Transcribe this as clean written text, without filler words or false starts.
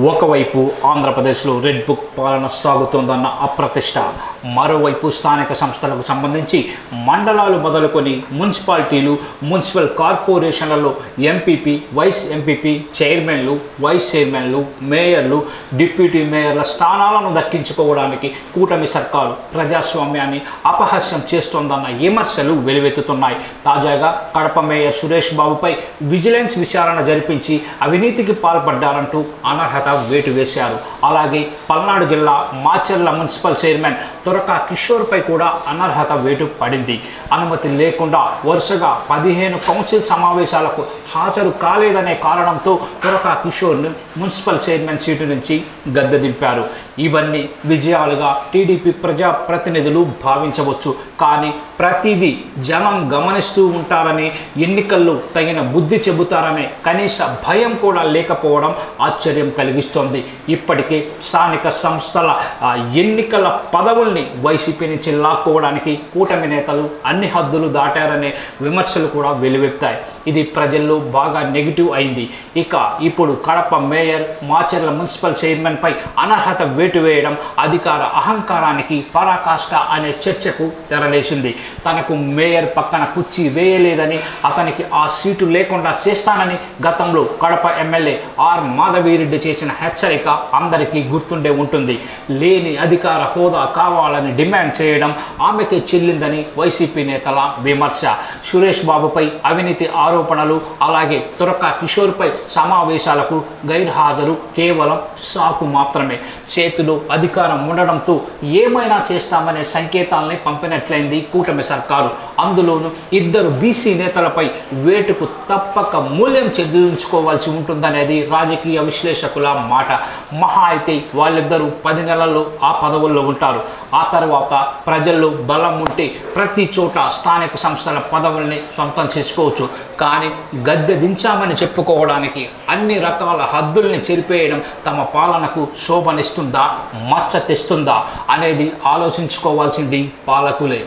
ఒకవైపు ఆంధ్రప్రదేశ్లో red book పాలన సాగుతోందన్న అప్రతిష్ట, మరోవైపు స్థానిక సంస్థలకు సంబంధించి మండలాలు మొదలుకొని మున్సిపాలిటీలు, మున్సిపల్ కార్పొరేషన్లలో ఎంపీపీ, వైస్ ఎంపీపీ, చైర్మన్లు, వైస్ చైర్మన్లు, మేయర్లు, డిప్యూటీ మేయర్ల స్థానాలను దక్కించుకోవడానికి కూటమి సర్కారు ప్రజాస్వామ్యాన్ని అపహాస్యం చేస్తోందన్న విమర్శలు వెలువెత్తుతున్నాయి. తాజాగా కడప మేయర్ సురేష్ బాబుపై విజిలెన్స్ విచారణ జరిపించి అవినీతికి పాల్పడ్డారంటూ అనర్హత వేటు వేశారు. అలాగే పల్నాడు జిల్లా మాచర్ల మున్సిపల్ చైర్మన్ తురకా కిషోర్పై కూడా అనర్హత వేటు పడింది. అనుమతి లేకుండా వరుసగా 15 కౌన్సిల్ సమావేశాలకు హాజరు కాలేదనే కారణంతో తురకా కిషోర్ను మున్సిపల్ చైర్మన్ సీటు నుంచి గద్దెదింపారు. ఇవన్నీ విజయాలుగా టీడీపీ ప్రజాప్రతినిధులు భావించవచ్చు. కానీ ప్రతిదీ జనం గమనిస్తూ ఉంటారని, ఎన్నికల్లో తగిన బుద్ధి చెబుతారనే కనీస భయం కూడా లేకపోవడం ఆశ్చర్యం కలిగిస్తోంది. ఇప్పటికే స్థానిక సంస్థల ఎన్నికల పదవుల్ని వైసీపీ నుంచి లాక్కోవడానికి కూటమి నేతలు అన్ని హద్దులు దాటారనే విమర్శలు కూడా వెలువెత్తాయి. ఇది ప్రజల్లో బాగా నెగిటివ్ అయింది. ఇక ఇప్పుడు కడప మేయర్, మాచర్ల మున్సిపల్ చైర్మన్పై అనర్హత వేటు వేయడం అధికార అహంకారానికి పరాకాష్ట అనే చర్చకు తెరలేసింది. తనకు మేయర్ పక్కన కుర్చీ వేయలేదని, అతనికి ఆ సీటు లేకుండా చేస్తానని గతంలో కడప ఎమ్మెల్యే ఆర్ మాధవిరెడ్డి చేసిన హెచ్చరిక అందరికీ గుర్తుండే ఉంటుంది. లేని అధికార హోదా కావాలని డిమాండ్ చేయడం ఆమెకే చెల్లిందని వైసీపీ నేతల విమర్శ. సురేష్ బాబుపై అవినీతి ఆరోపణలు, అలాగే తురకా కిషోర్పై సమావేశాలకు గైర్హాజరు కేవలం సాకు మాత్రమే. చేతిలో అధికారం ఉండడంతో ఏమైనా చేస్తామనే సంకేతాలని పంపినట్లయింది కూటమి సర్కారు. అందులోనూ ఇద్దరు బీసీ నేతలపై వేటుకు తప్పక మూల్యం చెల్లించుకోవాల్సి ఉంటుందనేది రాజకీయ విశ్లేషకుల మాట. మహా అయితే వాళ్ళిద్దరూ 10 నెలల్లో ఆ పదవుల్లో ఉంటారు. ఆ తర్వాత ప్రజల్లో బలం ఉంటే ప్రతి చోట స్థానిక సంస్థల పదవుల్ని సొంతం చేసుకోవచ్చు. కానీ గద్దె దించామని చెప్పుకోవడానికి అన్ని రకాల హద్దుల్ని చెరిపేయడం తమ పాలనకు శోభనిస్తుందా, మచ్చ తెస్తుందా అనేది ఆలోచించుకోవాల్సింది పాలకులే.